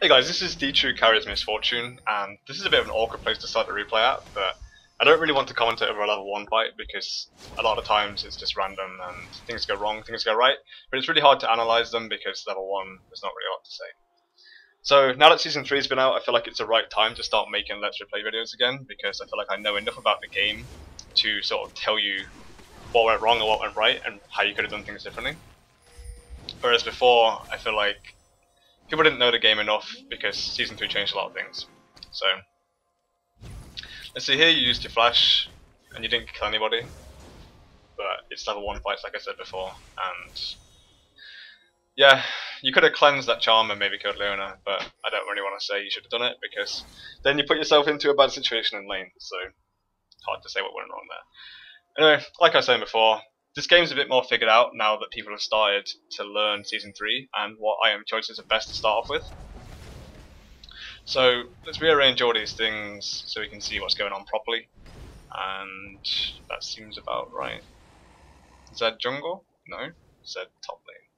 Hey guys, this is the True Carry's Misfortune, and this is a bit of an awkward place to start the replay at, but I don't really want to commentate over a level 1 fight because a lot of times it's just random and things go wrong, things go right, but it's really hard to analyse them because level 1 there's not really a lot to say. So now that Season 3 has been out, I feel like it's the right time to start making Let's Replay videos again, because I feel like I know enough about the game to sort of tell you what went wrong or what went right and how you could have done things differently. Whereas before, I feel like people didn't know the game enough because Season 3 changed a lot of things. So, let's see here, you used your flash and you didn't kill anybody, but it's level 1 fights like I said before, and yeah, you could have cleansed that charm and maybe killed Leona, but I don't really want to say you should have done it because then you put yourself into a bad situation in lane, so hard to say what went wrong there. Anyway, like I was saying before, this game's a bit more figured out now that people have started to learn Season 3 and what item choices are best to start off with. So let's rearrange all these things so we can see what's going on properly. And that seems about right. Is that jungle? No. Is that top lane?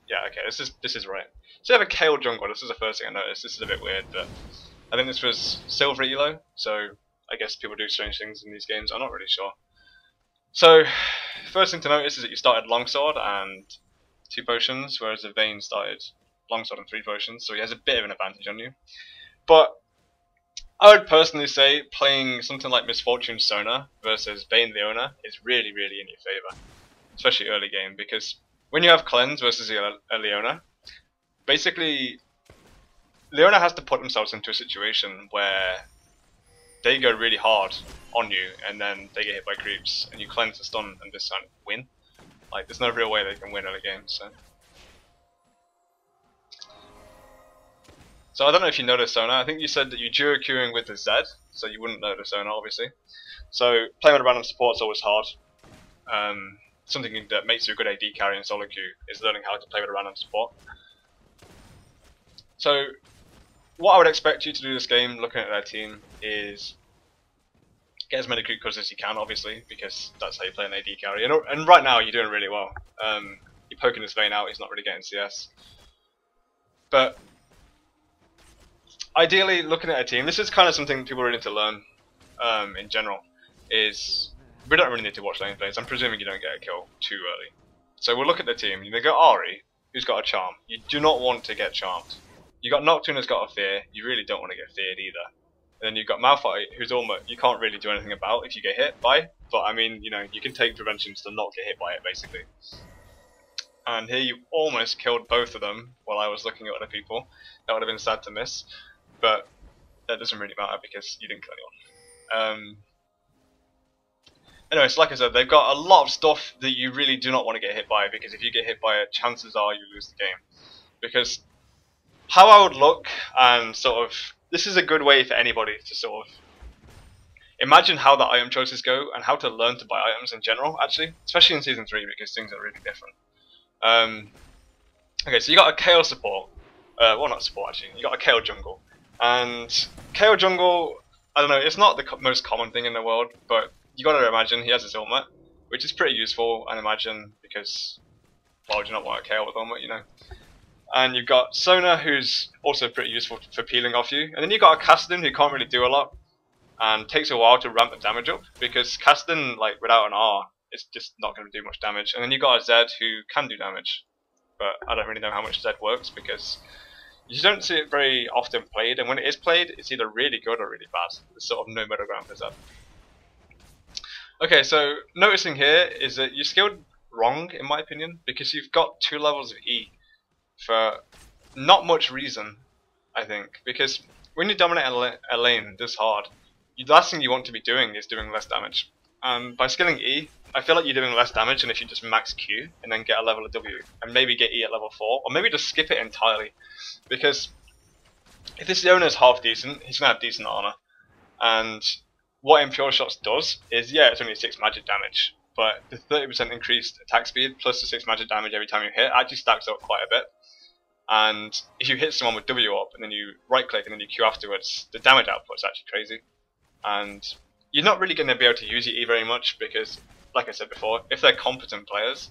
Yeah, okay, this is right. So you have a Kayle jungle, this is the first thing I noticed. This is a bit weird, but I think this was silver ELO, so I guess people do strange things in these games, I'm not really sure. So, first thing to notice is that you started longsword and 2 potions, whereas the Vayne started longsword and 3 potions, so he has a bit of an advantage on you. But I would personally say playing something like Misfortune Sona versus Vayne Leona is really, really in your favour, especially early game, because when you have cleanse versus a Leona, basically Leona has to put themselves into a situation where they go really hard on you and then they get hit by creeps and you cleanse the stun and this time win. Like, there's no real way they can win early game, so I don't know if you noticed Sona. I think you said that you duo queuing with the Z, so you wouldn't notice Sona obviously. So playing with a random support is always hard. Something that makes you a good AD carry in solo queue is learning how to play with a random support. So what I would expect you to do this game, looking at their team, is get as many creep kills as you can, obviously, because that's how you play an AD carry. And right now you're doing really well. You're poking this Vayne out, he's not really getting CS. But ideally, looking at a team, this is kind of something people really need to learn in general, is we don't really need to watch lane plays. I'm presuming you don't get a kill too early. So we'll look at the team. You got Ahri, who's got a charm. You do not want to get charmed. You got Nocturne who's got a fear. You really don't want to get feared either. And then you've got Malphite, who's almost, you can't really do anything about if you get hit by, but I mean, you know, you can take preventions to not get hit by it basically. And here you almost killed both of them while I was looking at other people. That would have been sad to miss, but that doesn't really matter because you didn't kill anyone. Anyway, so like I said, they've got a lot of stuff that you really do not want to get hit by, because if you get hit by it, chances are you lose the game. Because how I would look, and sort of, this is a good way for anybody to sort of imagine how the item choices go and how to learn to buy items in general, actually, especially in Season 3 because things are really different. Okay, so you got a Kayle support, well not support actually, you got a Kayle jungle. And Kayle jungle, I don't know, it's not the most common thing in the world, but you gotta imagine he has his ultimate, which is pretty useful, I imagine, because why would you not want a Kayle with ultimate, you know? And you've got Sona, who's also pretty useful for peeling off you, and then you've got a Kassadin who can't really do a lot, and takes a while to ramp the damage up, because Kassadin, like, without an R, it's just not going to do much damage. And then you've got a Zed who can do damage, but I don't really know how much Zed works, because you don't see it very often played, and when it is played, it's either really good or really bad. There's sort of no middle ground for Zed. Okay, so noticing here is that you skilled wrong, in my opinion, because you've got 2 levels of E for not much reason, I think, because when you dominate a lane this hard, the last thing you want to be doing is doing less damage. And by skilling E, I feel like you're doing less damage than if you just max Q and then get a level of W and maybe get E at level 4, or maybe just skip it entirely. Because if this Leona is half decent, he's going to have decent armor. And what Impure Shots does is, yeah, it's only 6 magic damage, but the 30% increased attack speed plus the 6 magic damage every time you hit actually stacks up quite a bit. And if you hit someone with W up and then you right click and then you Q afterwards, the damage output is actually crazy. And you're not really going to be able to use your E very much because, like I said before, if they're competent players,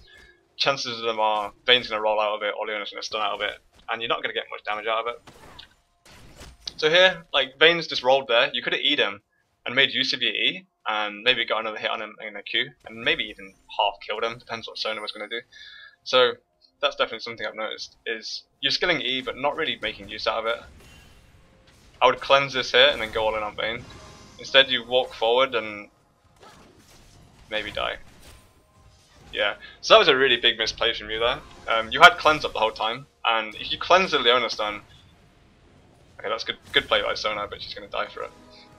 chances of them are Vayne's going to roll out of it or Leona's going to stun out of it, and you're not going to get much damage out of it. So here, like, Vayne's just rolled there. You could have E'd him and made use of your E, and maybe got another hit on him in a Q, and maybe even half killed him, depends what Sona was going to do. So that's definitely something I've noticed, is you're skilling E but not really making use out of it. I would cleanse this here and then go all in on Vayne. Instead you walk forward and maybe die. Yeah, so that was a really big misplay from you there. You had cleanse up the whole time, and if you cleanse the Leona stun, okay, that's good play by Sona, but she's going to die for it.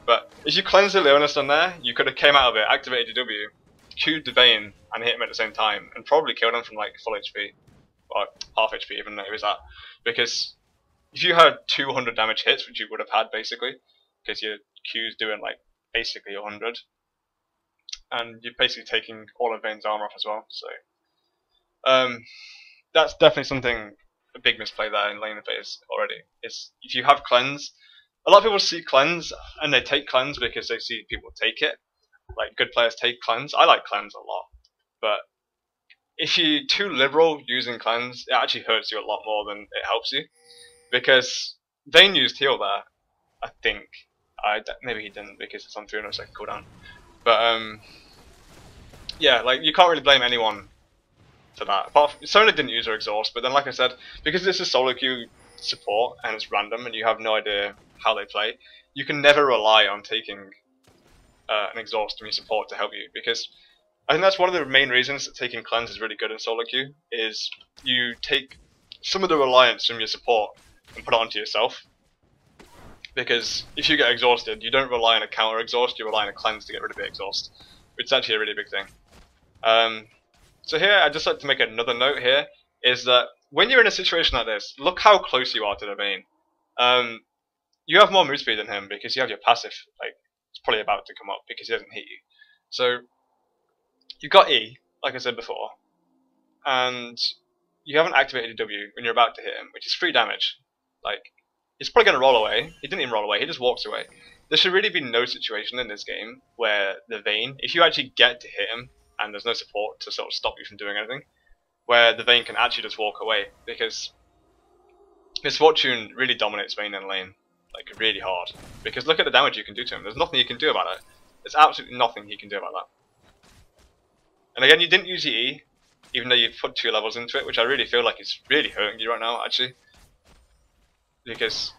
But if you cleanse the Leona stun there, you could have came out of it, activated your W, Q'd the Vayne, and hit him at the same time, and probably killed him from like full HP, or half HP even though it was that. Because if you had 200 damage hits, which you would have had basically, because your Q's doing like basically 100, and you're basically taking all of Vayne's armor off as well, so that's definitely something, a big misplay there in lane phase already, is if you have cleanse, a lot of people see cleanse and they take cleanse because they see people take it, like good players take cleanse. I like cleanse a lot, but if you're too liberal using cleanse, it actually hurts you a lot more than it helps you, because Vayne used heal there, I think. Maybe he didn't because it's on 300 second cooldown, but yeah, like you can't really blame anyone for that. Sona didn't use her exhaust, but then like I said, because this is solo queue support and it's random and you have no idea how they play, you can never rely on taking an exhaust from your support to help you, because I think that's one of the main reasons that taking cleanse is really good in solo queue, is you take some of the reliance from your support and put it onto yourself. Because if you get exhausted, you don't rely on a counter exhaust, you rely on a cleanse to get rid of the exhaust, which is actually a really big thing. So here, I'd just like to make another note here, is that when you're in a situation like this, look how close you are to the Vayne. You have more move speed than him because you have your passive, like, it's probably about to come up because he doesn't hit you. So, you've got E, like I said before, and you haven't activated your W when you're about to hit him, which is 3 damage. Like, he's probably going to roll away. He didn't even roll away, he just walks away. There should really be no situation in this game where the Vayne, if you actually get to hit him, and there's no support to sort of stop you from doing anything, where the Vayne can actually just walk away, because Misfortune really dominates Vayne in lane, like really hard. Because look at the damage you can do to him, there's nothing you can do about it. There's absolutely nothing he can do about that. And again, you didn't use your E, even though you've put 2 levels into it, which I really feel like is really hurting you right now, actually. Because,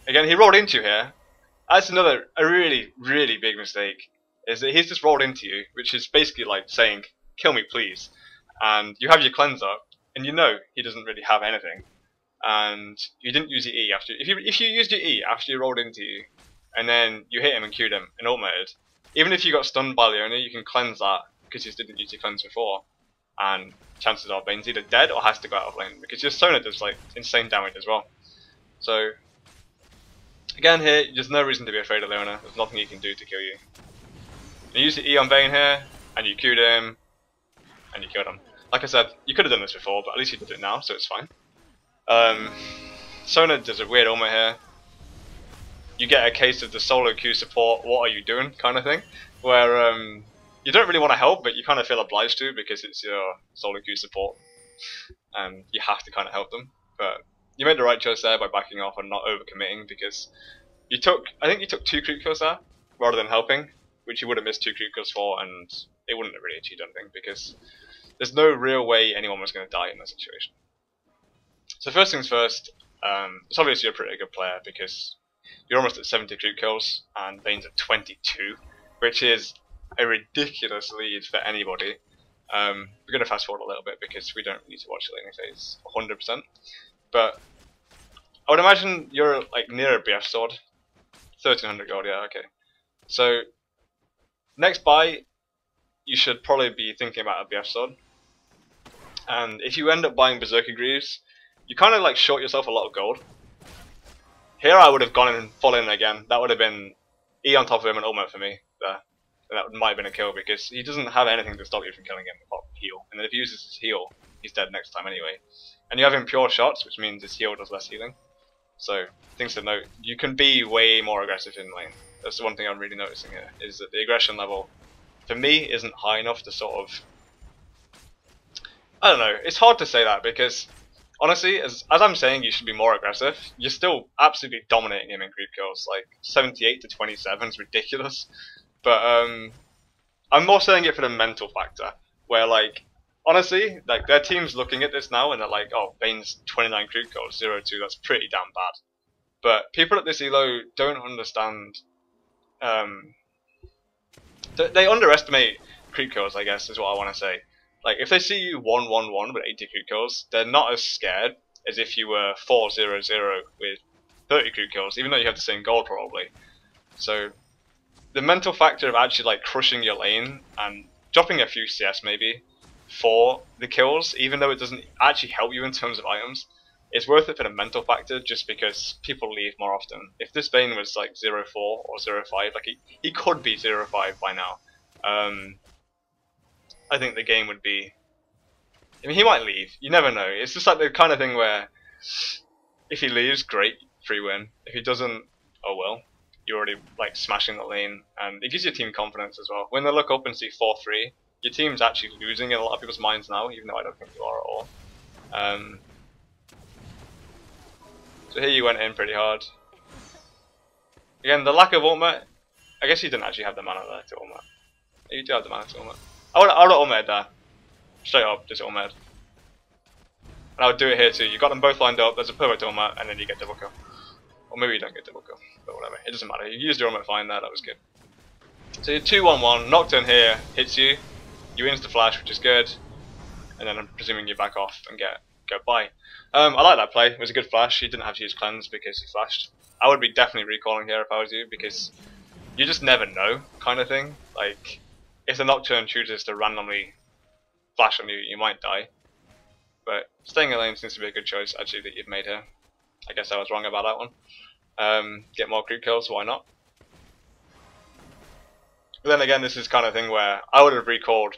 again, he rolled into you here. That's a really, really big mistake, is that he's just rolled into you, which is basically like saying, kill me please. And you have your cleanse up, and you know he doesn't really have anything. And you didn't use your E after, if you used your E after he rolled into you, and then you hit him and Q'd him and ultimated, even if you got stunned by Leona, you can cleanse that, because you didn't use your cleanse before. And chances are Vayne's either dead or has to go out of lane, because your Sona does like insane damage as well. So, again here, there's no reason to be afraid of Leona, there's nothing he can do to kill you. You use the E on Vayne here, and you Q'd him, and you killed him. Like I said, you could have done this before, but at least you did it now, so it's fine. Sona does a weird ultimate here. You get a case of the solo queue support, what are you doing kind of thing, where you don't really want to help, but you kind of feel obliged to because it's your solo queue support, and you have to kind of help them. But you made the right choice there by backing off and not overcommitting, because I think you took 2 creep kills there rather than helping, which you would have missed 2 creep kills for, and it wouldn't have really achieved anything because there's no real way anyone was going to die in that situation. So first things first, it's obvious you're a pretty good player because you're almost at 70 creep kills and Vayne's at 22, which is a ridiculous lead for anybody. We're going to fast forward a little bit because we don't need to watch the laning phase 100%. But I would imagine you're like near a BF sword, 1300 gold, yeah, okay. So next buy, you should probably be thinking about a BF sword. And if you end up buying Berserker Greaves, you kind of like short yourself a lot of gold. Here I would have gone in and fallen in again. That would have been E on top of him and ultimate for me there. And that might have been a kill because he doesn't have anything to stop you from killing him apart from heal. And then if he uses his heal, he's dead next time anyway. And you have him pure shots, which means his heal does less healing. So, things to note, you can be way more aggressive in lane. That's the one thing I'm really noticing here, is that the aggression level, for me, isn't high enough to sort of... I don't know, it's hard to say that because honestly, as I'm saying, you should be more aggressive. You're still absolutely dominating him in creep kills. Like 78 to 27 is ridiculous. But I'm more saying it for the mental factor, where like honestly, like their team's looking at this now and they're like, oh, Bane's 29 creep kills, 0-2. That's pretty damn bad. But people at this ELO don't understand. They underestimate creep kills, I guess, is what I want to say. Like, if they see you 1-1-1 with 80 creep kills, they're not as scared as if you were 4-0-0 with 30 creep kills, even though you have the same goal probably. So, the mental factor of actually like crushing your lane and dropping a few CS maybe for the kills, even though it doesn't actually help you in terms of items, is worth it for the mental factor just because people leave more often. If this Bane was like 0-4 or 0-5, like he could be 0-5 by now. I think the game would be... I mean, he might leave. You never know. It's just like the kind of thing where if he leaves, great, free win. If he doesn't, oh well. You're already like smashing the lane, and it gives your team confidence as well. When they look up and see 4-3, your team's actually losing in a lot of people's minds now, even though I don't think you are at all. So here you went in pretty hard. Again, the lack of ultimate, I guess you didn't actually have the mana there to ultimate. You do have the mana to ultimate. I would have ultimated there. Straight up, just ultimated. And I would do it here too. You got them both lined up, there's a perfect ultimate, and then you get double kill. Or maybe you don't get double kill, but whatever. It doesn't matter. You used your ultimate fine there, that was good. So you're 2-1-1, Nocturne here hits you. You insta-flash, which is good. And then I'm presuming you back off and go by. I like that play. It was a good flash. He didn't have to use cleanse because he flashed. I would be definitely recalling here if I was you, because you just never know, kind of thing. Like, if the Nocturne chooses to randomly flash on you, you might die. But staying in lane seems to be a good choice, actually, that you've made here. I guess I was wrong about that one. Get more creep kills, why not? But then again, this is kind of thing where I would have recalled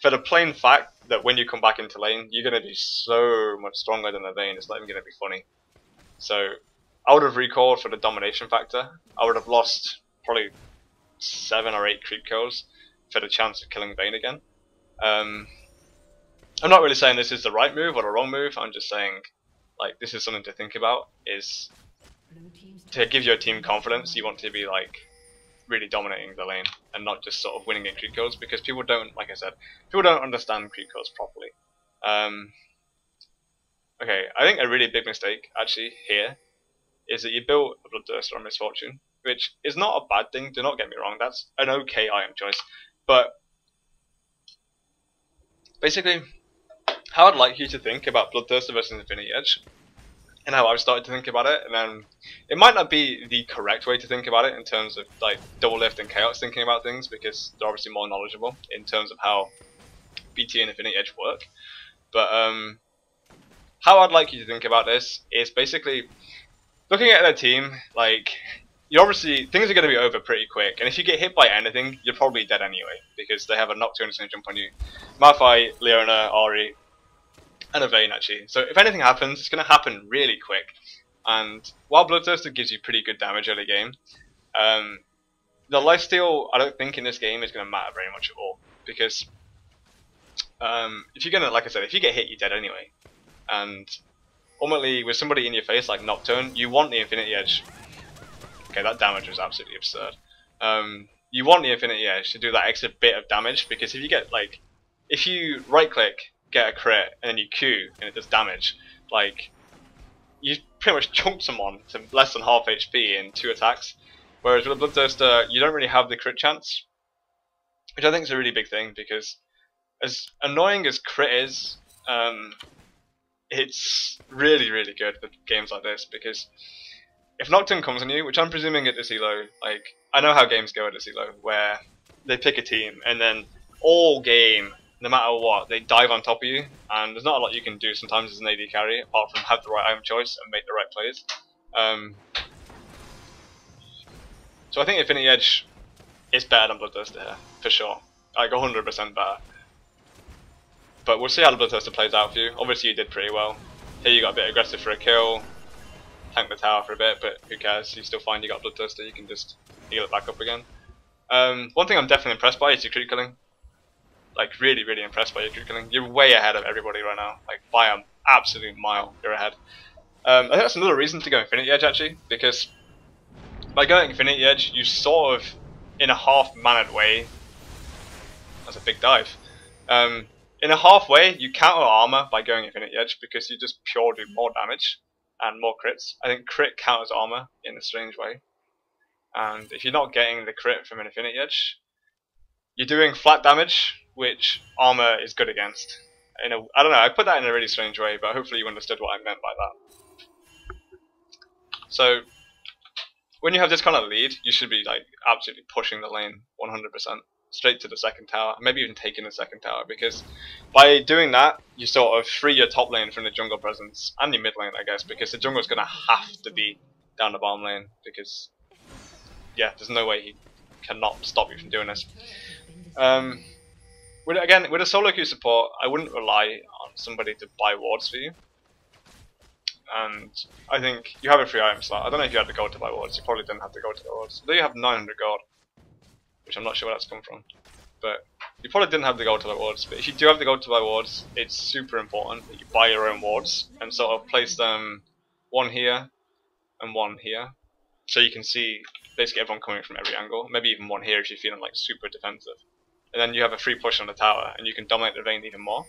for the plain fact that when you come back into lane, you're going to be so much stronger than the Vayne, it's not even going to be funny. So I would have recalled for the domination factor. I would have lost probably 7 or 8 creep kills for the chance of killing Vayne again. I'm not really saying this is the right move or the wrong move, I'm just saying like this is something to think about, is to give your team confidence. You want to be like really dominating the lane and not just sort of winning in creep kills, because people don't, like I said, people don't understand creep kills properly. Okay, I think a really big mistake actually here is that you built a Bloodthirster on Misfortune, which is not a bad thing, do not get me wrong, that's an okay item choice, but basically how I'd like you to think about Bloodthirster versus Infinity Edge, and how I've started to think about it, and then it might not be the correct way to think about it in terms of like Double Lift and Chaos thinking about things, because they're obviously more knowledgeable in terms of how BT and Infinity Edge work. But how I'd like you to think about this is basically looking at their team, like you obviously things are going to be over pretty quick, and if you get hit by anything, you're probably dead anyway, because they have a Nocturne that's going to jump on you, Malphite, Leona, Ahri, and a Vayne actually. So if anything happens, it's going to happen really quick. And while Bloodthirster gives you pretty good damage early game, the lifesteal I don't think in this game is going to matter very much at all, because if you're going to, like I said, if you get hit, you're dead anyway. And ultimately, with somebody in your face like Nocturne, you want the Infinity Edge. Okay, that damage was absolutely absurd. You want the Infinity Edge to do that extra bit of damage, because if you get like, if you right click, get a crit, and then you Q and it does damage, like you pretty much chunk someone to less than half HP in 2 attacks. Whereas with a Bloodthirster, you don't really have the crit chance, which I think is a really big thing, because as annoying as crit is, it's really, really good for games like this, because if Nocturne comes on you, which I'm presuming at this ELO, like I know how games go at this ELO, where they pick a team and then all game, no matter what, they dive on top of you, and there's not a lot you can do sometimes as an AD carry, apart from have the right item choice and make the right plays. So I think Infinity Edge is better than Bloodthirster here, for sure. Like 100% better. But we'll see how the Bloodthirster plays out for you. Obviously you did pretty well. Here you got a bit aggressive for a kill, tank the tower for a bit, but who cares, you still find you got Bloodthirster, you can just heal it back up again. One thing I'm definitely impressed by is your creep killing. Like really, really impressed by your creep killing. You're way ahead of everybody right now, like by a absolute mile you're ahead. I think that's another reason to go Infinity Edge actually, because by going Infinity Edge, you sort of, in a half-mannered way, that's a big dive. In a half-way, you counter armor by going Infinity Edge because you just pure do more damage and more crits. I think crit counters armor in a strange way. And if you're not getting the crit from an Infinity Edge, you're doing flat damage, which armor is good against. I don't know, I put that in a really strange way, but hopefully you understood what I meant by that. So, when you have this kind of lead, you should be like absolutely pushing the lane 100%, straight to the second tower, maybe even taking the second tower, because by doing that, you sort of free your top lane from the jungle presence, and your mid lane I guess, because the jungle is going to have to be down the bottom lane, because yeah, there's no way he cannot stop you from doing this. With a solo queue support, I wouldn't rely on somebody to buy wards for you. And I think you have a free item slot. I don't know if you had to go to buy wards. You probably didn't have to go to the wards. Although you have 900 gold, which I'm not sure where that's come from. But you probably didn't have to go to buy wards. But if you do have to go to buy wards, it's super important that you buy your own wards and sort of place them one here and one here, so you can see basically everyone coming from every angle. Maybe even one here if you're feeling like super defensive. And then you have a free push on the tower, and you can dominate the lane even more.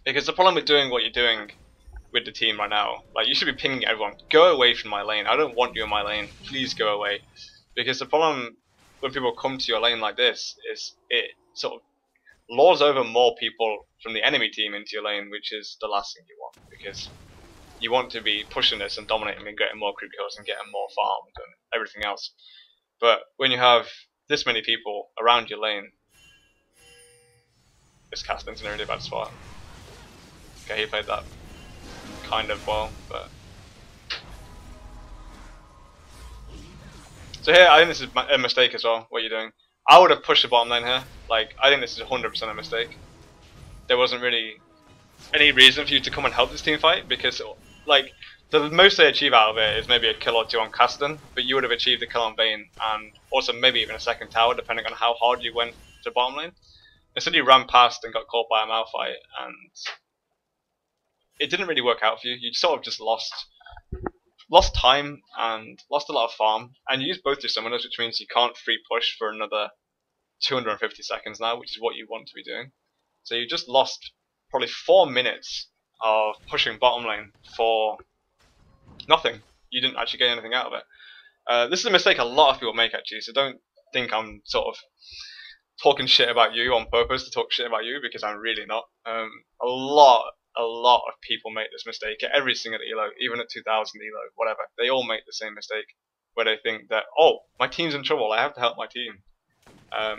Because the problem with doing what you're doing with the team right now, like, you should be pinging everyone, go away from my lane, I don't want you in my lane, please go away. Because the problem when people come to your lane like this is it sort of lures over more people from the enemy team into your lane, which is the last thing you want, because you want to be pushing this and dominating and getting more creep kills and getting more farmed and everything else. But when you have this many people around your lane, this Castling's in a really bad spot. Okay, he played that kind of well, but so here I think this is a mistake as well. What you're doing, I would have pushed the bottom lane here. Like, I think this is 100% a mistake. There wasn't really any reason for you to come and help this team fight, because like the most they achieve out of it is maybe a kill or two on Caston, but you would have achieved a kill on Vayne and also maybe even a second tower depending on how hard you went to bottom lane. Instead you ran past and got caught by a Malphite, and it didn't really work out for you. You sort of just lost time and lost a lot of farm, and you used both your summoners, which means you can't free push for another 250 seconds now, which is what you want to be doing. So you just lost probably 4 minutes of pushing bottom lane for nothing. You didn't actually get anything out of it. This is a mistake a lot of people make actually, so don't think I'm sort of talking shit about you on purpose to talk shit about you, because I'm really not. A lot of people make this mistake at every single ELO, even at 2000 ELO, whatever. They all make the same mistake, where they think that, oh, my team's in trouble, I have to help my team.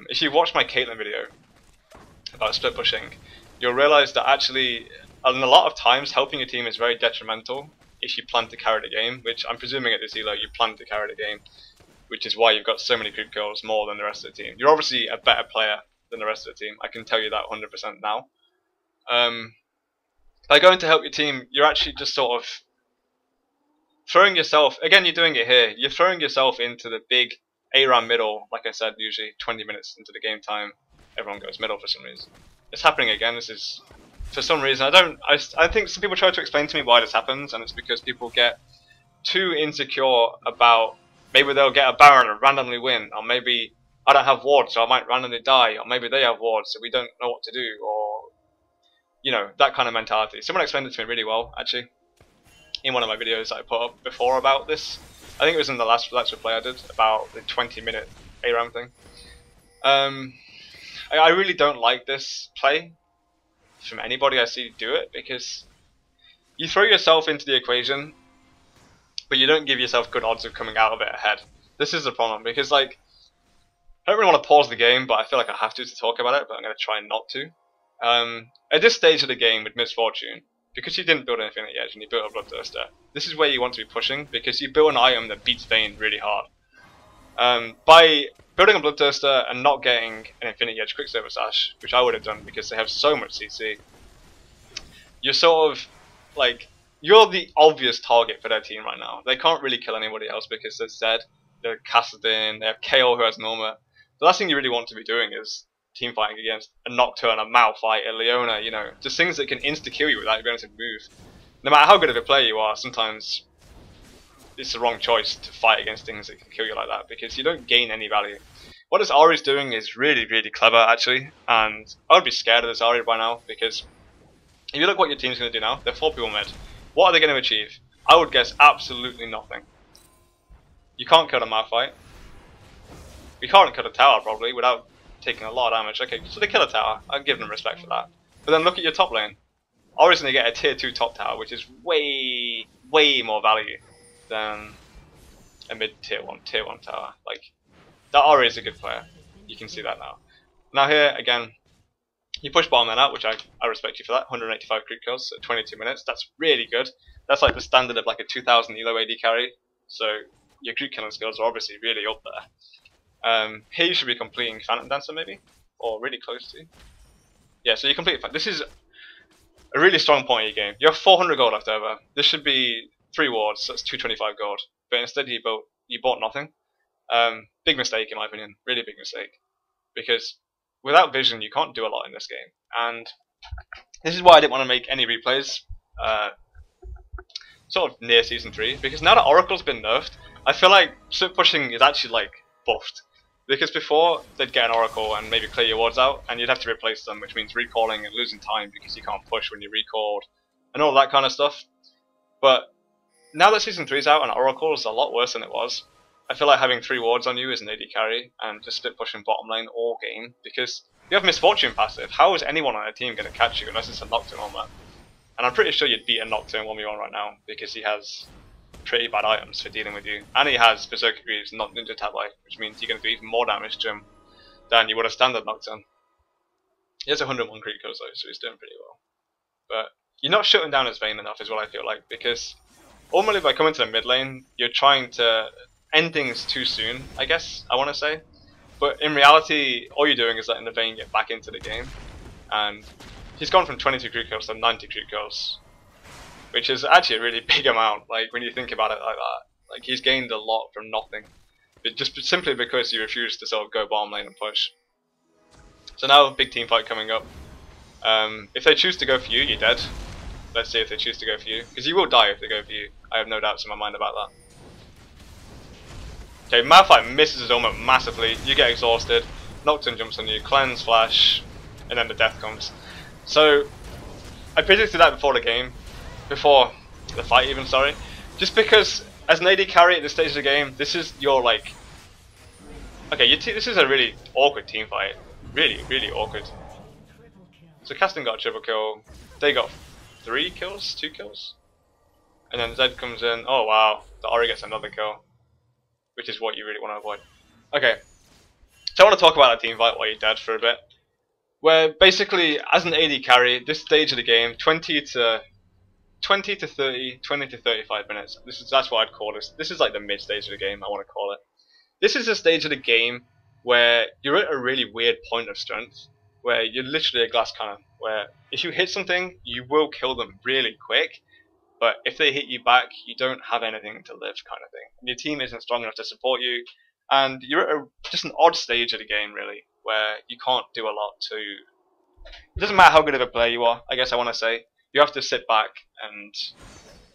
If you watch my Kayle video about split pushing, you'll realise that actually, a lot of times, helping your team is very detrimental if you plan to carry the game, which I'm presuming at this ELO you plan to carry the game, which is why you've got so many creep kills more than the rest of the team. You're obviously a better player than the rest of the team, I can tell you that 100% now. By going to help your team, you're actually just sort of throwing yourself, again you're doing it here, you're throwing yourself into the big A-Ram middle. Like I said, usually 20 minutes into the game time, everyone goes middle for some reason. It's happening again. This is, for some reason, I think some people try to explain to me why this happens, and it's because people get too insecure about, maybe they'll get a Baron and randomly win, or maybe I don't have wards so I might randomly die, or maybe they have wards so we don't know what to do, or you know, that kind of mentality. Someone explained it to me really well, actually, in one of my videos that I put up before about this. I think it was in the last Let's Play I did, about the 20-minute ARAM thing. I really don't like this play from anybody I see do it, because you throw yourself into the equation, but you don't give yourself good odds of coming out of it ahead. This is the problem, because like, I don't really want to pause the game, but I feel like I have to talk about it, but I'm going to try not to. At this stage of the game with Misfortune, because you didn't build an Infinity Edge and you built a Bloodthirster, this is where you want to be pushing, because you built an item that beats Vayne really hard. By building a Bloodthirster and not getting an Infinity Edge Quicksilver Sash, which I would have done because they have so much CC, you're sort of like, you're the obvious target for their team right now. They can't really kill anybody else because they're Zed, they're Cassidin, they have Kayle who has Norma. The last thing you really want to be doing is team fighting against a Nocturne, a Malphite, a Leona, you know, just things that can insta-kill you without being able to move. No matter how good of a player you are, sometimes it's the wrong choice to fight against things that can kill you like that, because you don't gain any value. What this Ahri is doing is really, really clever, actually, and I would be scared of this Ahri by now, because if you look what your team's going to do now, they're 4 people mid. What are they going to achieve? I would guess absolutely nothing. You can't kill a Malphite. You can't kill a tower, probably, without taking a lot of damage. Okay, so they kill a tower. I'll give them respect for that. But then look at your top lane. Ahri's going to get a tier 2 top tower, which is way, way more value than a mid tier 1 tower. Like, that Ahri is a good player. You can see that now. Now here, again, you push bottom lane out, which I respect you for that. 185 creep kills at 22 minutes. That's really good. That's like the standard of like a 2000 ELO AD carry. So your creep killing skills are obviously really up there. Here you should be completing Phantom Dancer maybe, or really close to. Yeah, so you complete. This is a really strong point of your game. You have 400 gold left over. This should be 3 wards. So that's 225 gold. But instead you bought nothing. Big mistake in my opinion. Really big mistake. Because without vision you can't do a lot in this game. And this is why I didn't want to make any replays. Sort of near season 3, because now that Oracle's been nerfed, I feel like split pushing is actually like buffed. Because before they'd get an Oracle and maybe clear your wards out, and you'd have to replace them, which means recalling and losing time because you can't push when you're recalled and all that kind of stuff. But now that season 3's out and Oracle is a lot worse than it was, I feel like having 3 wards on you is an AD carry and just split pushing bottom lane all game, because you have Misfortune passive. How is anyone on a team going to catch you unless it's a Nocturne on that? And I'm pretty sure you'd beat a Nocturne 1v1 right now, because he has pretty bad items for dealing with you. And he has Berserker Greaves, not Ninja Tablet, which means you're going to do even more damage to him than you would a standard Nocturne. He has 101 creep kills though, so he's doing pretty well. But you're not shutting down his Vayne enough is what I feel like, because ultimately by coming to the mid lane, you're trying to end things too soon, I guess, I want to say. But in reality, all you're doing is letting the Vayne get back into the game. And he's gone from 22 creep kills to 90 creep kills, which is actually a really big amount, like when you think about it like that. Like he's gained a lot from nothing, but just simply because you refuse to sort of go bottom lane and push. So now, big team fight coming up. If they choose to go for you, you're dead. Let's see if they choose to go for you, because you will die if they go for you. I have no doubts in my mind about that. Okay, Malphite misses his ultimate massively. You get exhausted. Nocturne jumps on you, cleanse, flash, and then the death comes. So I predicted that before the game. Before the fight even, sorry. Just because as an AD carry at this stage of the game, this is your like... Okay, this is a really awkward team fight. Really, really awkward. So Casting got a triple kill. They got 3 kills? 2 kills? And then Zed comes in. Oh wow, the Ahri gets another kill. Which is what you really want to avoid. Okay. So I want to talk about that team fight while you're dead for a bit. Where basically, as an AD carry, this stage of the game, 20 to 30, 20 to 35 minutes. That's what I'd call this. This is like the mid stage of the game, I want to call it. This is a stage of the game where you're at a really weird point of strength, where you're literally a glass cannon, where if you hit something, you will kill them really quick, but if they hit you back, you don't have anything to live kind of thing. And your team isn't strong enough to support you, and you're at just an odd stage of the game, really, where you can't do a lot to... It doesn't matter how good of a player you are, I guess I want to say. You have to sit back and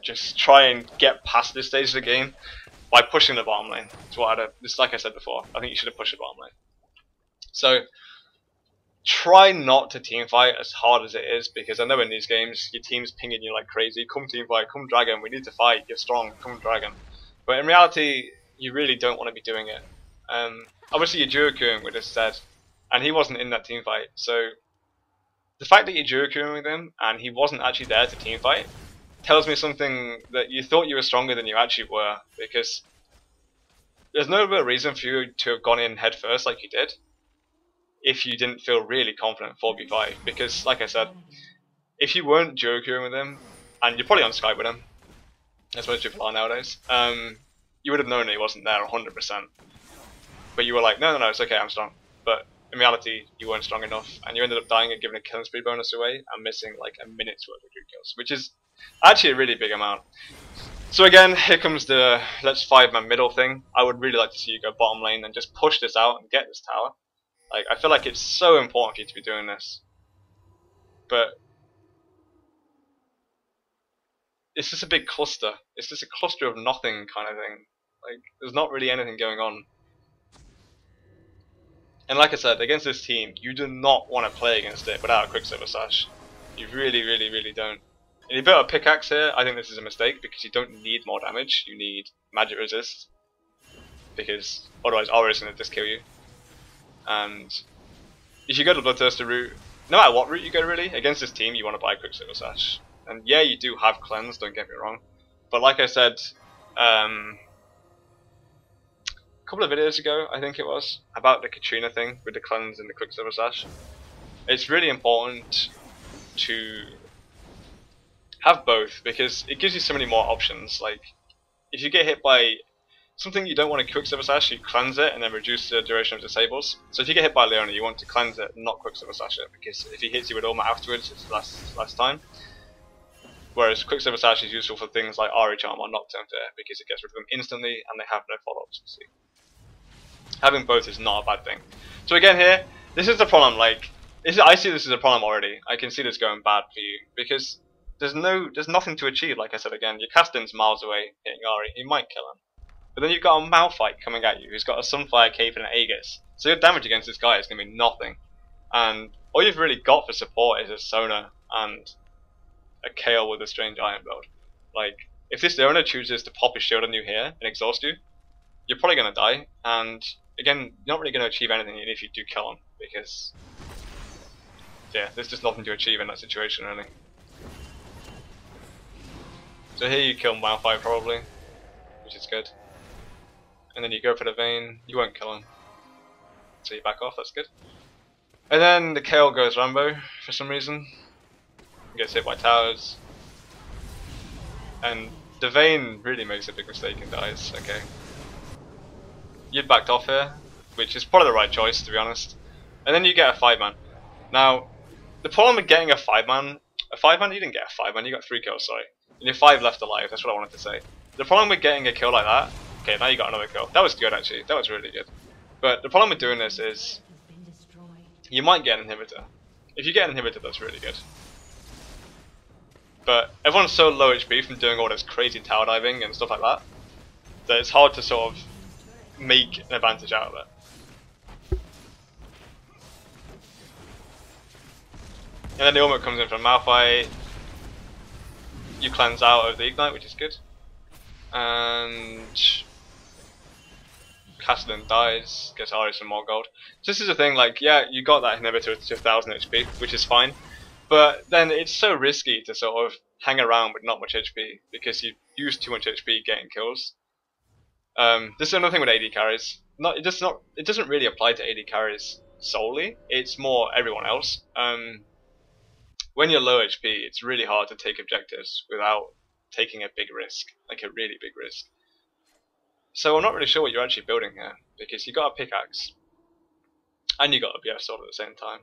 just try and get past this stage of the game by pushing the bottom lane. It's what it's like I said before. I think you should have pushed the bottom lane. So try not to team fight as hard as it is, because I know in these games your team's pinging you like crazy. Come team fight, come dragon, we need to fight, you're strong, come dragon. But in reality, you really don't want to be doing it. Obviously you're duo-queuing with this Zed, and he wasn't in that team fight, so the fact that you're duo-queuing with him and he wasn't actually there to team fight tells me something that you thought you were stronger than you actually were, because there's no real reason for you to have gone in head first like you did if you didn't feel really confident 4v5, because like I said, if you weren't duo-queuing with him, and you're probably on Skype with him, as most people are nowadays, you would have known that he wasn't there 100%. But you were like, no, it's okay, I'm strong. But in reality, you weren't strong enough, and you ended up dying and giving a killing spree bonus away and missing like a minute's worth of creep kills, which is actually a really big amount. So again, here comes the let's 5-man middle thing. I would really like to see you go bottom lane and just push this out and get this tower. Like, I feel like it's so important for you to be doing this. But it's just a big cluster. It's just a cluster of nothing kind of thing. Like, there's not really anything going on. And like I said, against this team, you do not want to play against it without a Quicksilver Sash. You really, really, really don't. And you built a pickaxe here. I think this is a mistake because you don't need more damage. You need magic resist, because otherwise Aura is going to just kill you. And if you go the Bloodthirster route, no matter what route you go really, against this team you want to buy a Quicksilver Sash. And yeah, you do have cleanse, don't get me wrong. But like I said, a couple of videos ago, I think it was, about the Katrina thing with the cleanse and the Quicksilver Sash, it's really important to have both because it gives you so many more options. Like, if you get hit by something you don't want to Quicksilver Sash, you cleanse it and then reduce the duration of disables. So if you get hit by Leona, you want to cleanse it, not Quicksilver Sash it, because if he hits you with Ulma afterwards, it's less time. Whereas Quicksilver Sash is useful for things like Ari Charm or Nocturne Fear because it gets rid of them instantly and they have no follow-ups. See, having both is not a bad thing. So again here, this is the problem. Like, I see this as a problem already. I can see this going bad for you because there's nothing to achieve. Like I said again, your Caston's miles away hitting Ari. He might kill him, but then you've got a Malphite coming at you who's got a Sunfire Cape and an Aegis. So your damage against this guy is going to be nothing. And all you've really got for support is a Sona and a Kayle with a Strange Iron build. Like, if this Leona chooses to pop his shield on you here and exhaust you, you're probably going to die. And again, you're not really going to achieve anything even if you do kill him, because yeah, there's just nothing to achieve in that situation really. So here you kill Malphite probably, which is good. And then you go for the Vayne, you won't kill him. So you back off, that's good. And then the Kayle goes Rambo for some reason. Gets hit by towers. And the Vayne really makes a big mistake and dies, okay. You'd backed off here, which is probably the right choice to be honest. And then you get a 5-man. Now, the problem with getting a 5-man, you didn't get a 5-man, you got 3 kills, sorry. And you're 5 left alive, that's what I wanted to say. The problem with getting a kill like that, okay, now you got another kill. That was good actually, that was really good. But the problem with doing this is, you might get an inhibitor. If you get an inhibitor, that's really good. But everyone's so low HP from doing all this crazy tower diving and stuff like that, that it's hard to sort of make an advantage out of it. And then the ultimate comes in from Malphite. You cleanse out of the ignite, which is good. And Cassidon dies, gets Ari some more gold. So this is the thing, like, yeah, you got that inhibitor with 2000 HP, which is fine. But then it's so risky to sort of hang around with not much HP because you use too much HP getting kills. This is another thing with AD carries. It doesn't really apply to AD carries solely. It's more everyone else. When you're low HP, it's really hard to take objectives without taking a big risk, like a really big risk. So I'm not really sure what you're actually building here because you got a pickaxe and you got a BF sword at the same time.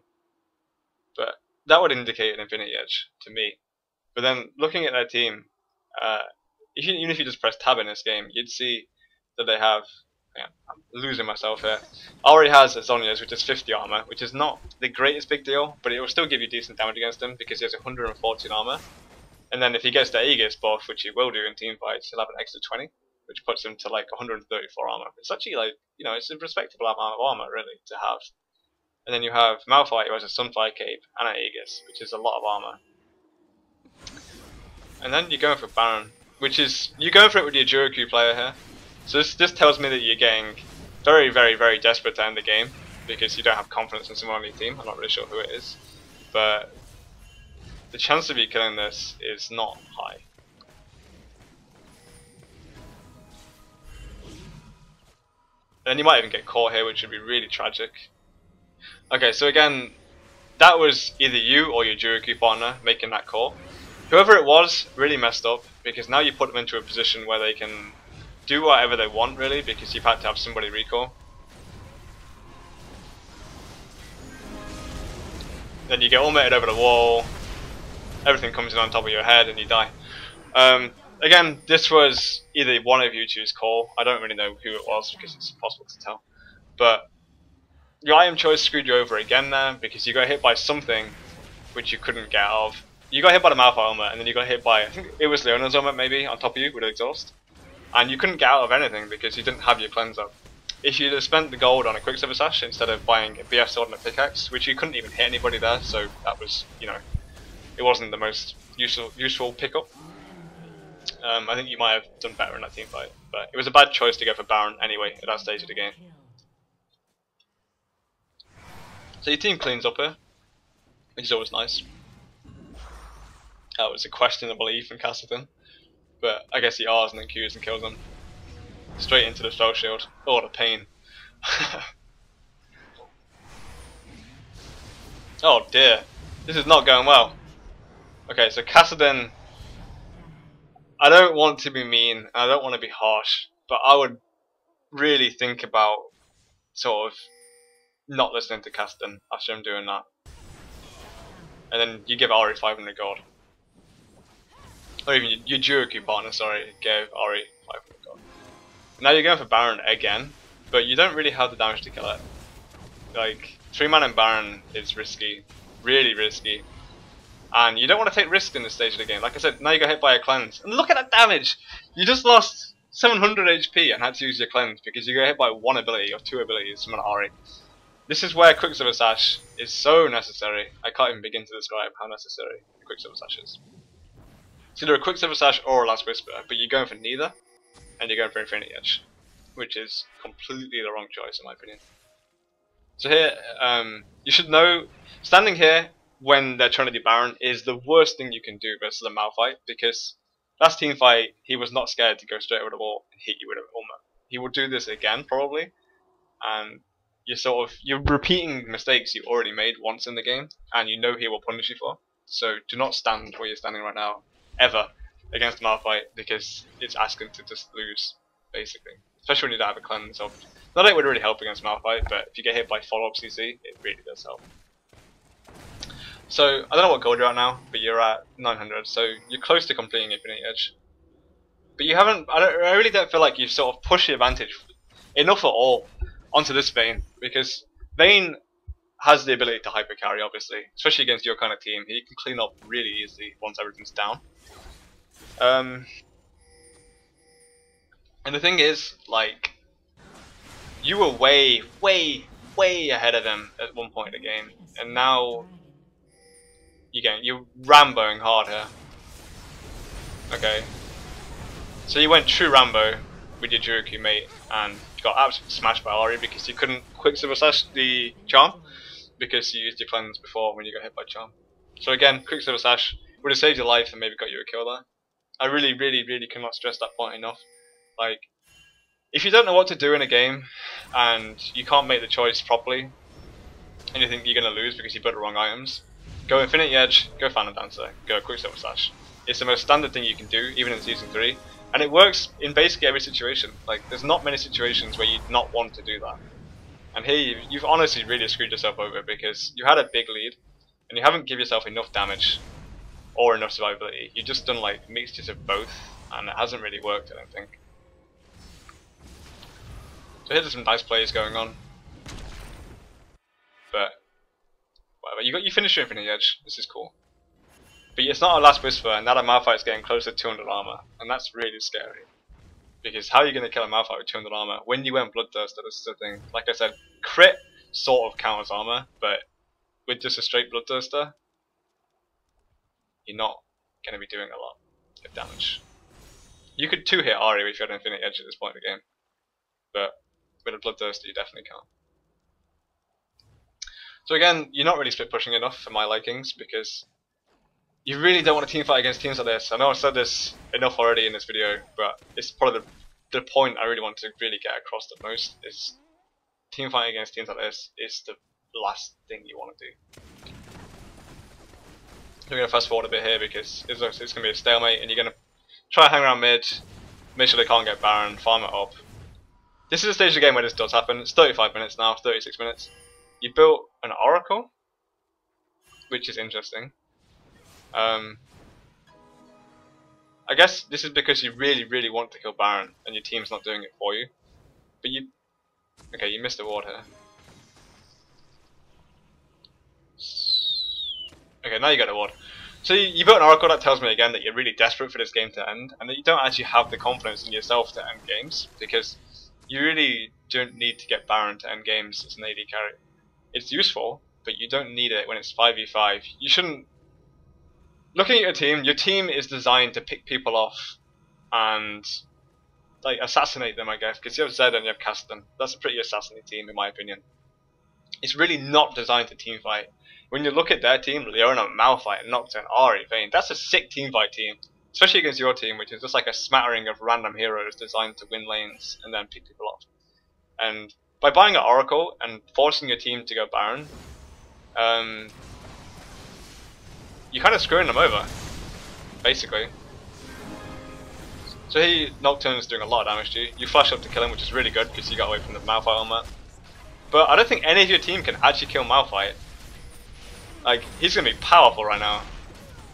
But that would indicate an Infinity Edge to me. But then looking at their team, even if you just press tab in this game, you'd see that they have. Yeah, I'm losing myself here. Ari has a Zhonya's, which is 50 armor, which is not the greatest big deal, but it will still give you decent damage against him because he has 114 armor. And then if he gets the Aegis buff, which he will do in team fights, he'll have an extra 20, which puts him to like 134 armor. It's actually like, you know, it's a respectable amount of armor really to have. And then you have Malphite, who has a Sunfire Cape and an Aegis, which is a lot of armor. And then you're going for Baron, which is, you're going for it with your Juroku player here. So this tells me that you're getting very, very, very desperate to end the game because you don't have confidence in someone on your team. I'm not really sure who it is, but the chance of you killing this is not high. And you might even get caught here, which would be really tragic. Okay, so again, that was either you or your Juroku partner making that call. Whoever it was really messed up because now you put them into a position where they can do whatever they want really because you've had to have somebody recall. Then you get ultimated over the wall, everything comes in on top of your head and you die. Again, this was either one of you two's call. I don't really know who it was because it's impossible to tell. But Your item choice screwed you over again there, because you got hit by something which you couldn't get out of. You got hit by the Malphite helmet, and then you got hit by, I think it was Leona's helmet maybe, on top of you with an exhaust. And you couldn't get out of anything because you didn't have your cleanse up. If you'd have spent the gold on a Quicksilver Sash instead of buying a BF sword and a pickaxe, which you couldn't even hit anybody there, so that was, you know, it wasn't the most useful pickup. I think you might have done better in that team fight, but it was a bad choice to go for Baron anyway at that stage of the game. So your team cleans up here, which is always nice. That was a questionable E from Castleton, but I guess he R's and then Qs and kills them. Straight into the spell shield. Oh, what a pain. Oh dear, this is not going well. Okay, so Castleton, I don't want to be mean, I don't want to be harsh, but I would really think about sort of not listening to Castleton after him doing that. And then you give Ari 500 gold. Or even your Juroku partner, sorry, gave Ari 500 gold. Now you're going for Baron again, but you don't really have the damage to kill it. Like, 3-man and Baron is risky, really risky. And you don't want to take risks in this stage of the game. Like I said, now you got hit by a cleanse. And look at that damage! You just lost 700 HP and had to use your cleanse because you got hit by one ability or two abilities from an Ari. This is where Quicksilver Sash is so necessary. I can't even begin to describe how necessary Quicksilver Sash is. It's either a Quicksilver Sash or a Last Whisper, but you're going for neither, and you're going for Infinity Edge, which is completely the wrong choice in my opinion. So here, you should know, standing here when they're trying to do Baron is the worst thing you can do versus a Malphite, because last team fight, he was not scared to go straight over the wall and hit you with an ultimate. He will do this again, probably, and you're repeating mistakes you already made once in the game, and you know he will punish you for. So do not stand where you're standing right now, ever, against Malphite, because it's asking to just lose, basically. Especially when you don't have a cleanse. So not that it would really help against Malphite, but if you get hit by follow-up CC, it really does help. So I don't know what gold you're at now, but you're at 900, so you're close to completing Infinity Edge. But you haven't. I really don't feel like you've sort of pushed the advantage enough at all onto this Vayne, because Vayne has the ability to hyper carry, obviously, especially against your kind of team. He can clean up really easily once everything's down. And the thing is, like, you were way ahead of him at one point in the game, and now you're Ramboing hard here. Okay, so you went true Rambo with your Juroku mate, and you got absolutely smashed by Ari because you couldn't Quicksilver Sash the charm because you used your cleanse before when you got hit by charm. So again, Quicksilver Sash would have saved your life and maybe got you a kill there. I really cannot stress that point enough. Like, if you don't know what to do in a game and you can't make the choice properly, and you think you're gonna lose because you put the wrong items, go Infinity Edge, go Phantom Dancer, go Quicksilver Sash. It's the most standard thing you can do, even in Season 3. And it works in basically every situation. Like, there's not many situations where you'd not want to do that. And here, you've honestly really screwed yourself over because you had a big lead, and you haven't given yourself enough damage or enough survivability. You've just done like mixtures of both, and it hasn't really worked, I don't think. So here's some nice plays going on. But whatever, you finished your Infinity Edge. This is cool. But it's not a Last Whisper, and now the Malphite's getting closer to 200 armor, and that's really scary. Because how are you going to kill a Malphite with 200 armor when you went Bloodthirster? This is the thing. Like I said, crit sort of counters armor, but with just a straight Bloodthirster, you're not going to be doing a lot of damage. You could 2-hit Ari if you had Infinite Edge at this point in the game, but with a Bloodthirster you definitely can't. So again, you're not really split pushing enough for my likings, because you really don't want to teamfight against teams like this. I know I've said this enough already in this video, but it's probably the point I really want to really get across the most, is teamfighting against teams like this is the last thing you want to do. We're going to fast forward a bit here because it's going to be a stalemate, and you're going to try and hang around mid, make sure they can't get Baron, farm it up. This is a stage of the game where this does happen. It's 35 minutes now, 36 minutes. You built an Oracle, which is interesting. I guess this is because you really want to kill Baron and your team's not doing it for you. But you missed a ward here. Okay, now you got the ward. So you built an oracle. That tells me again that you're really desperate for this game to end, and that you don't actually have the confidence in yourself to end games, because you really don't need to get Baron to end games as an AD carry. It's useful, but you don't need it when it's 5v5. You shouldn't... Looking at your team is designed to pick people off and like assassinate them, I guess, because you have Zed and you have Caston. That's a pretty assassinate team in my opinion. It's really not designed to teamfight. When you look at their team, Leona, Malphite, Nocturne, Ahri, Vayne, that's a sick teamfight team. Especially against your team, which is just like a smattering of random heroes designed to win lanes and then pick people off. And by buying an Oracle and forcing your team to go Baron, you're kind of screwing them over, basically. So here, Nocturne is doing a lot of damage to you. You flash up to kill him, which is really good because you got away from the Malphite on that. But I don't think any of your team can actually kill Malphite. Like, he's going to be powerful right now.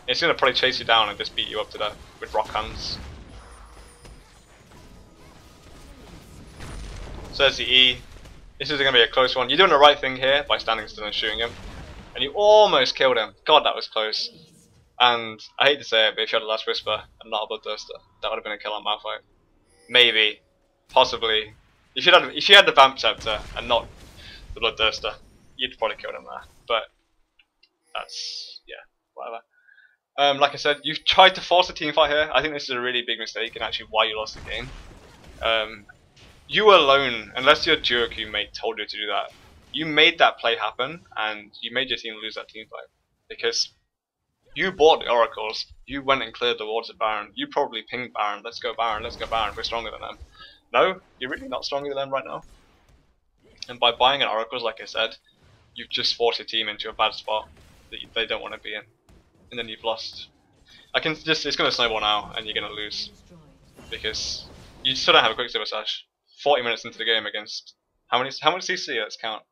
He's going to probably chase you down and just beat you up to death with rock hands. So there's the E. This is going to be a close one. You're doing the right thing here by standing still and shooting him. And you almost killed him. God, that was close. And I hate to say it, but if you had the Last Whisper and not a Bloodthirster, that would have been a kill on Malphite. Maybe. Possibly. If you had the Vamp Scepter and not the Bloodthirster, you'd probably killed him there. But that's, yeah, whatever. Like I said, you've tried to force a team fight here. I think this is a really big mistake and actually why you lost the game. You alone, unless your Duoku mate told you to do that, you made that play happen and you made your team lose that team fight. Because you bought the oracles, you went and cleared the wards at Baron, you probably pinged Baron, let's go Baron, we're stronger than them. No, you're really not stronger than them right now. And by buying an oracles, like I said, you've just forced your team into a bad spot that they don't want to be in. And then you've lost. It's going to snowball now and you're going to lose. Because you still don't have a quick silver sash. 40 minutes into the game against... How much CC? Let's count.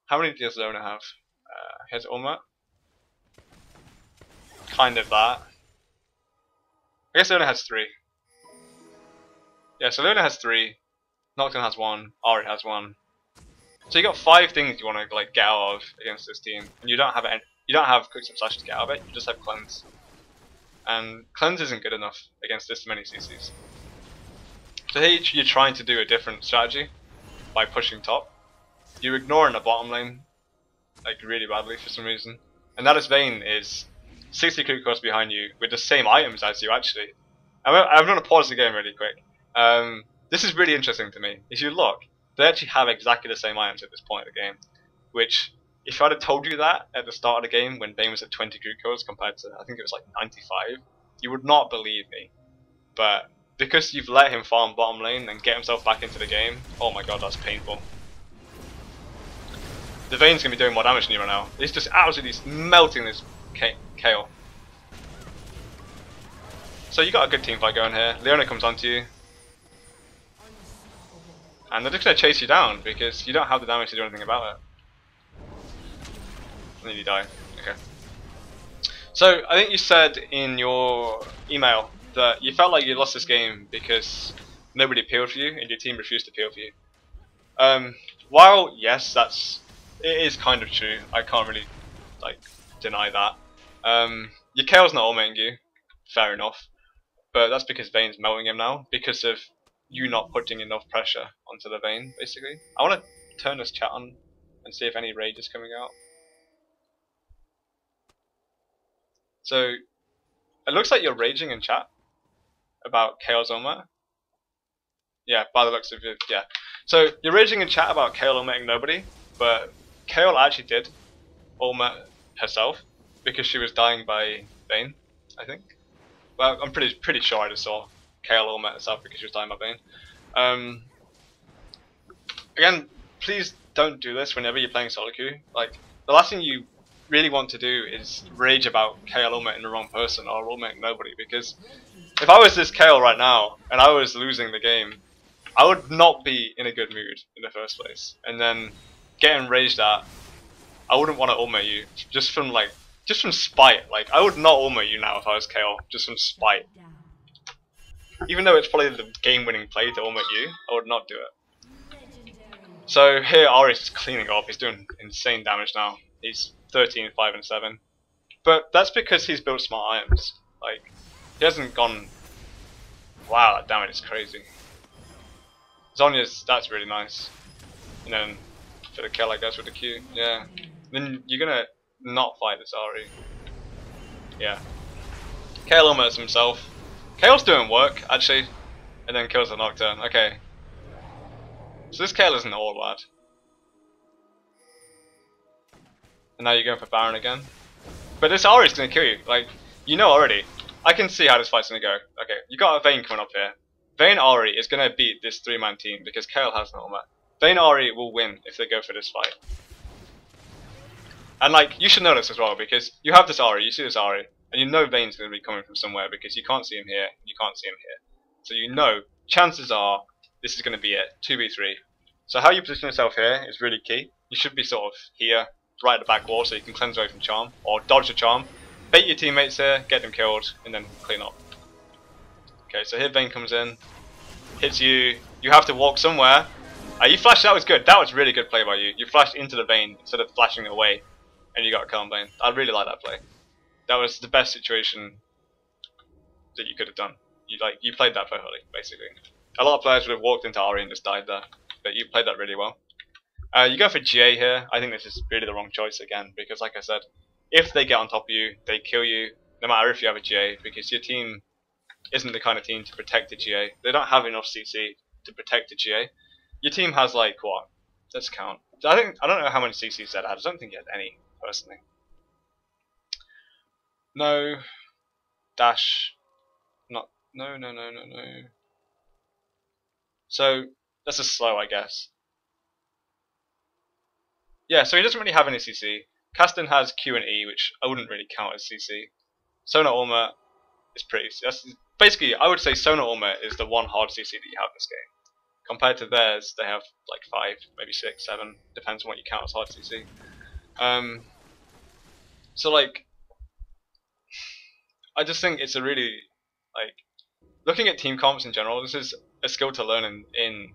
How many does Zona have? Here's Ulma. Kind of that. I guess Zona has 3. Yeah, so Luna has 3. Nocturne has 1. Ahri has 1. So you got 5 things you want to like get out of against this team, and you don't have any. You don't have quick slash to get out of it. You just have cleanse, and cleanse isn't good enough against this many CCs. So here you're trying to do a different strategy by pushing top. You're ignoring the bottom lane like really badly for some reason, and that is Vayne is 60 creep course behind you with the same items as you actually. I'm going to pause the game really quick. This is really interesting to me. If you look, they actually have exactly the same items at this point of the game, which if I'd have told you that at the start of the game when Vayne was at 20 creep course compared to I think it was like 95, you would not believe me. But because you've let him farm bottom lane and get himself back into the game, oh my god, that's painful. The Vayne's going to be doing more damage than you right now. He's just absolutely melting this Kayle. So you got a good team fight going here. Leona comes onto you. And they're just going to chase you down because you don't have the damage to do anything about it. And then you die. Okay. So I think you said in your email that you felt like you lost this game because nobody peeled for you and your team refused to peel for you. While yes, it is kind of true. I can't really like deny that. Your Kayle's not ultimating you, fair enough, but that's because Vayne's melting him now because of you not putting enough pressure onto the Vayne. Basically, I want to turn this chat on and see if any rage is coming out. So it looks like you're raging in chat about Kayle's ultimate. Yeah, by the looks of it, yeah. So you're raging in chat about Kayle ultimating nobody, but Kayle actually did ultimate herself because she was dying by Vayne, I think. Well, I'm pretty sure I just saw Kayle ultimate herself because she was dying by Vayne. Again, please don't do this whenever you're playing soloqueue. Like, the last thing you really want to do is rage about Kayle ultimating the wrong person or ultimating nobody, because if I was this Kayle right now and I was losing the game, I would not be in a good mood in the first place. And then getting raged at, I wouldn't want to ultimate you just from spite. Like, I would not ultimate you now if I was Kayle, just from spite. Even though it's probably the game-winning play to ultimate you, I would not do it. So here Ahri's just cleaning up. He's doing insane damage now. He's 13, 5, and 7. But that's because he's built smart items. Like, he hasn't gone, wow, that damage is crazy. Zonya's, that's really nice. And then for the kill, I guess, with the Q, yeah. Then you're gonna not fight this Ahri. Yeah. Kayle almost himself. Kayle's doing work, actually. And then kills the Nocturne. Okay. So this Kayle isn't all bad. And now you're going for Baron again. But this Ahri's gonna kill you. Like, you know already. I can see how this fight's gonna go. Okay, you got a Vayne coming up here. Vayne Ahri is gonna beat this 3-man team because Kayle has no armor. Vayne Ahri will win if they go for this fight. And like, you should know this as well because you have this Ahri, you see this Ahri, and you know Vayne's gonna be coming from somewhere because you can't see him here, you can't see him here. So you know, chances are, this is gonna be it, 2v3. So how you position yourself here is really key. You should be sort of here, right at the back wall so you can cleanse away from charm, or dodge the charm, bait your teammates here, get them killed, and then clean up. Okay, so here Vayne comes in, hits you, you have to walk somewhere. You flashed, that was good, that was really good play by you. You flashed into the Vayne instead of flashing away, and you got a kill on Vayne. I really like that play. That was the best situation that you could have done. You played that perfectly, basically. A lot of players would have walked into Ahri and just died there, but you played that really well. You go for GA here. I think this is really the wrong choice again, because like I said, if they get on top of you, they kill you, no matter if you have a GA, because your team isn't the kind of team to protect the GA. They don't have enough CC to protect the GA. Your team has like, what? Let's count. I don't know how many CCs Zed had. I don't think he had any, personally. No. Dash. Not. No. So, that's a slow, I guess. Yeah, so he doesn't really have any CC. Caston has Q and E, which I wouldn't really count as CC. Sona Ulma is pretty. Basically, I would say Sona Ulma is the one hard CC that you have in this game. Compared to theirs, they have like 5, maybe 6, 7, depends on what you count as hard CC. So like, I just think it's a really, like, looking at team comps in general, this is a skill to learn in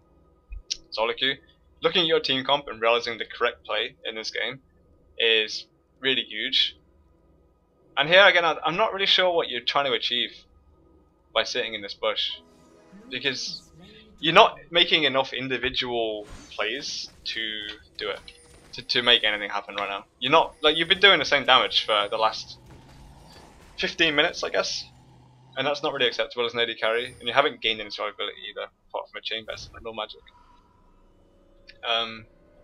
soloqueue. Looking at your team comp and realizing the correct play in this game is really huge. And here again, I'm not really sure what you're trying to achieve by sitting in this bush, because you're not making enough individual plays to do it, to make anything happen right now. You're not, like, you've been doing the same damage for the last 15 minutes, I guess, and that's not really acceptable as an AD carry, and you haven't gained any survivability either, apart from a chain vest and no magic.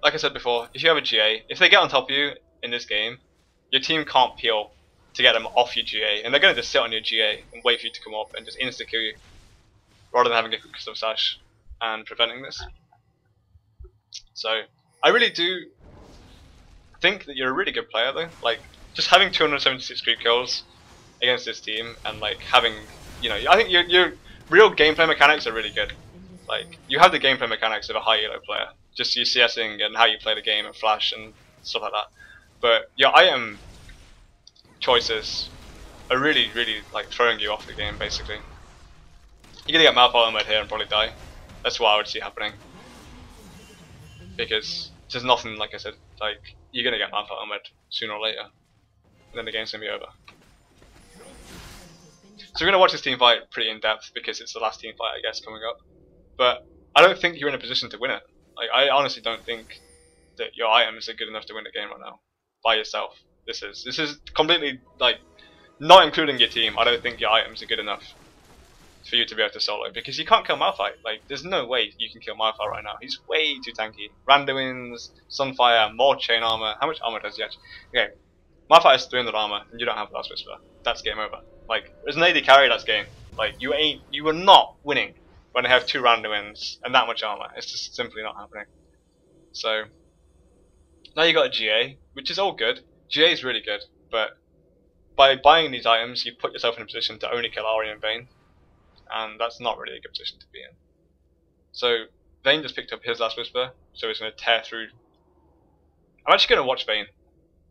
Like I said before, if you have a GA, if they get on top of you in this game, your team can't peel to get them off your GA, and they're going to just sit on your GA and wait for you to come up and just insta-kill you, rather than having a quick custom sash and preventing this. So, I really do think that you're a really good player though. Like, just having 276 creep kills against this team, and like having, you know, I think your real gameplay mechanics are really good. Like, you have the gameplay mechanics of a high ELO player, just your CSing and how you play the game and flash and stuff like that. But your item choices are really like throwing you off the game, basically. You're gonna get Malphite armored here and probably die. That's what I would see happening. Because there's nothing, like I said, like, you're gonna get Malphite armored sooner or later. And then the game's gonna be over. So we're gonna watch this team fight pretty in depth because it's the last team fight, I guess, coming up. But I don't think you're in a position to win it. Like, I honestly don't think that your items are good enough to win the game right now by yourself. This is completely, like, not including your team. I don't think your items are good enough for you to be able to solo, because you can't kill Malphite. Like, there's no way you can kill Malphite right now. He's way too tanky. Randuin's, Sunfire, more chain armor. How much armor does he actually? Okay, Malphite has 300 armor, and you don't have Last Whisper. That's game over. Like, as an AD carry, that's game. Like, you are not winning when they have 2 Randuins and that much armor. It's just simply not happening. So now you got a GA, which is all good. GA is really good, but by buying these items, you put yourself in a position to only kill Ahri and Vayne, and that's not really a good position to be in. So Vayne just picked up his Last Whisper, so he's going to tear through. I'm actually going to watch Vayne.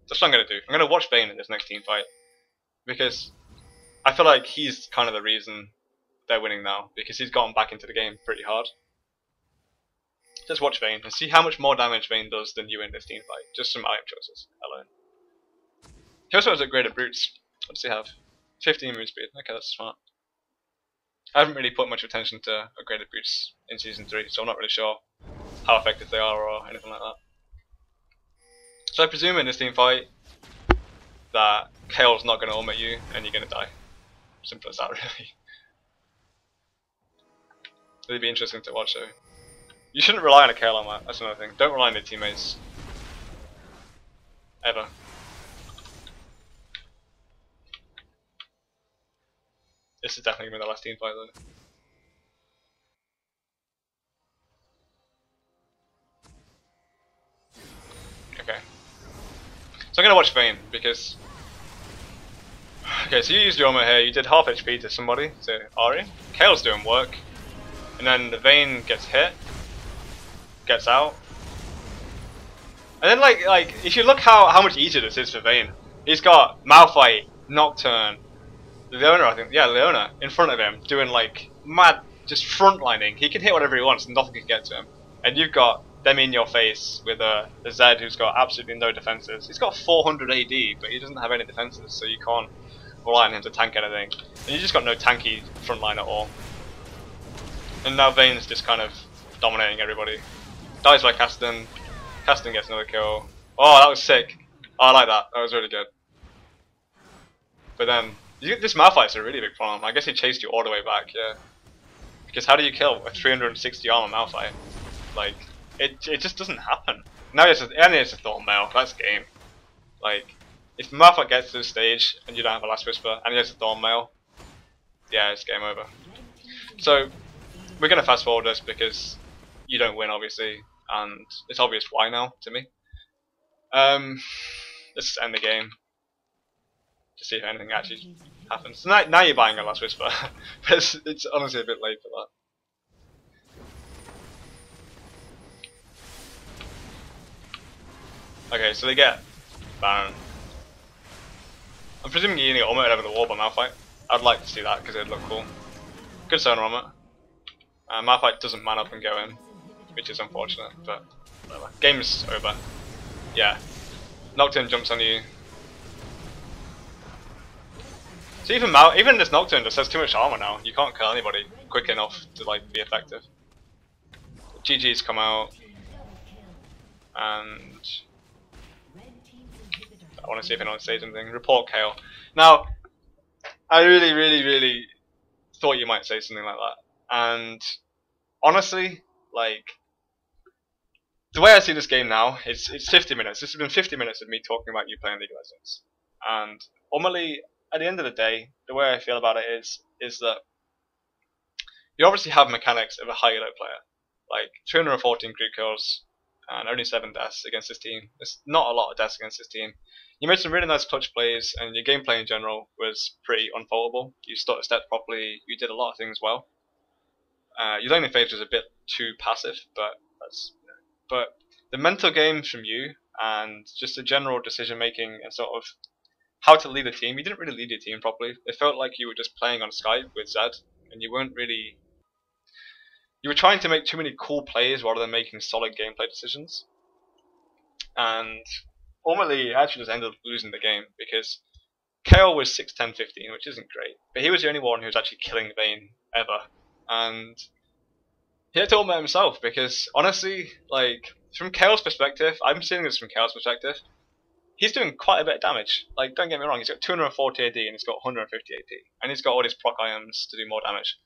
That's what I'm going to do. I'm going to watch Vayne in this next team fight, because I feel like he's kind of the reason they're winning now, because he's gotten back into the game pretty hard. Just watch Vayne and see how much more damage Vayne does than you in this team fight, just from item choices alone. He also has upgraded brutes. What does he have? 15 move speed. Okay, that's smart. I haven't really put much attention to upgraded brutes in Season 3, so I'm not really sure how effective they are or anything like that. So I presume in this team fight that Kayle's not going to ultimate you and you're going to die. Simple as that, really. It'd be interesting to watch though. You shouldn't rely on a Kayle on that, that's another thing. Don't rely on your teammates. Ever. This is definitely going to be the last team fight though. Okay. So I'm going to watch Vayne because... Okay, so you used your armor here, you did half HP to somebody, to Ahri. Kayle's doing work. And then the Vayne gets hit. Gets out. And then like if you look how much easier this is for Vayne. He's got Malphite, Nocturne, Leona I think, yeah Leona, in front of him, doing like mad, just frontlining. He can hit whatever he wants, nothing can get to him. And you've got them in your face with a Zed who's got absolutely no defenses. He's got 400 AD, but he doesn't have any defenses, so you can't rely on him to tank anything. And you just got no tanky frontline at all. And now Vayne's just kind of dominating everybody. Dies by Caston. Caston gets another kill. Oh, that was sick. Oh, I like that. That was really good. But then, this Malphite's a really big problem. I guess he chased you all the way back, yeah. Because how do you kill a 360 armor Malphite? Like, it just doesn't happen. Now it's a Thorn Mail. That's game. Like, if Malphite gets to this stage and you don't have a Last Whisper and he has a Thorn Mail, yeah, it's game over. So, we're going to fast forward this because you don't win, obviously, and it's obvious why now to me. Let's end the game to see if anything actually happens. So now you're buying a Last Whisper, but it's honestly a bit late for that. Okay, so they get Baron. I'm presuming you're going to get ultimate over the wall by Malphite. I'd like to see that because it'd look cool. Good Sonar ultimate. Malphite doesn't man up and go in, which is unfortunate, but whatever. Game's over. Yeah. Nocturne jumps on you. So even this Nocturne just has too much armor now. You can't kill anybody quick enough to like be effective. GG's come out, and I want to see if anyone says anything. Report Kayle. Now, I really thought you might say something like that. And honestly, like, the way I see this game now, it's 50 minutes. This has been 50 minutes of me talking about you playing League of Legends. And ultimately, at the end of the day, the way I feel about it is that you obviously have mechanics of a high elo player. Like 214 crit kills and only 7 deaths against this team. It's not a lot of deaths against this team. You made some really nice clutch plays, and your gameplay in general was pretty unfoldable. You started steps properly, you did a lot of things well. Your laning phase was a bit too passive, but the mental game from you and just the general decision making and sort of how to lead a team. You didn't really lead your team properly. It felt like you were just playing on Skype with Zed, and you weren't really. You were trying to make too many cool plays rather than making solid gameplay decisions. And ultimately, you actually just ended up losing the game because Kayle was 6'10", 15, which isn't great, but he was the only one who was actually killing Vayne ever. And he had to ultimate himself because honestly, like, from Kayle's perspective, I'm seeing this from Kayle's perspective, he's doing quite a bit of damage. Like, don't get me wrong, he's got 240 AD and he's got 150 AD, and he's got all these proc items to do more damage.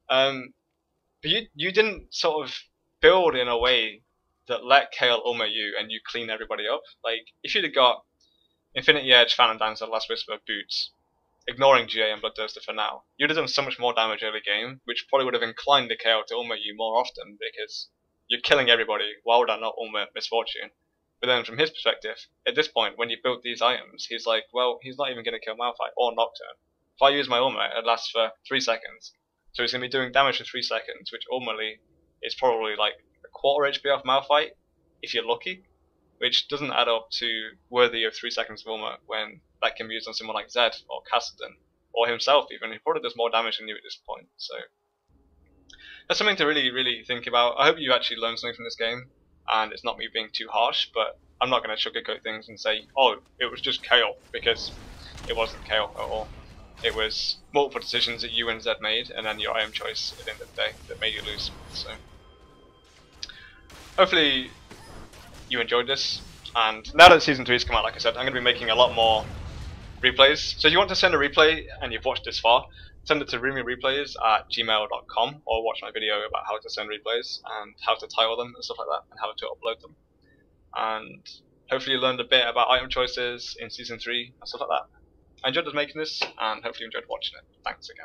But you didn't sort of build in a way that let Kayle ultimate you and you clean everybody up. Like, if you'd have got Infinity Edge, Phantom Dancer, Last Whisper, Boots, ignoring GA and Bloodthirster for now, you'd have done so much more damage early game, which probably would have inclined the Kayle to ultimate you more often because you're killing everybody. Why would I not ultimate Misfortune? But then from his perspective, at this point, when you build these items, he's like, well, he's not even going to kill Malphite or Nocturne. If I use my ultimate, it lasts for 3 seconds. So he's going to be doing damage for 3 seconds, which ultimately is probably like a quarter HP off Malphite, if you're lucky, which doesn't add up to worthy of 3 seconds of ultimate when that can be used on someone like Zed or Cassidon, or himself even. He probably does more damage than you at this point. So that's something to really think about. I hope you actually learned something from this game, and it's not me being too harsh, but I'm not going to sugarcoat things and say, oh, it was just kayle, because it wasn't kayle at all. It was multiple decisions that you and Zed made, and then your own choice at the end of the day that made you lose. So hopefully you enjoyed this, and now that Season 3 has come out, like I said, I'm going to be making a lot more replays. So if you want to send a replay and you've watched this far, send it to roomyreplays@gmail.com, or watch my video about how to send replays and how to title them and stuff like that, and how to upload them. And hopefully you learned a bit about item choices in Season 3 and stuff like that. I enjoyed making this, and hopefully you enjoyed watching it. Thanks again.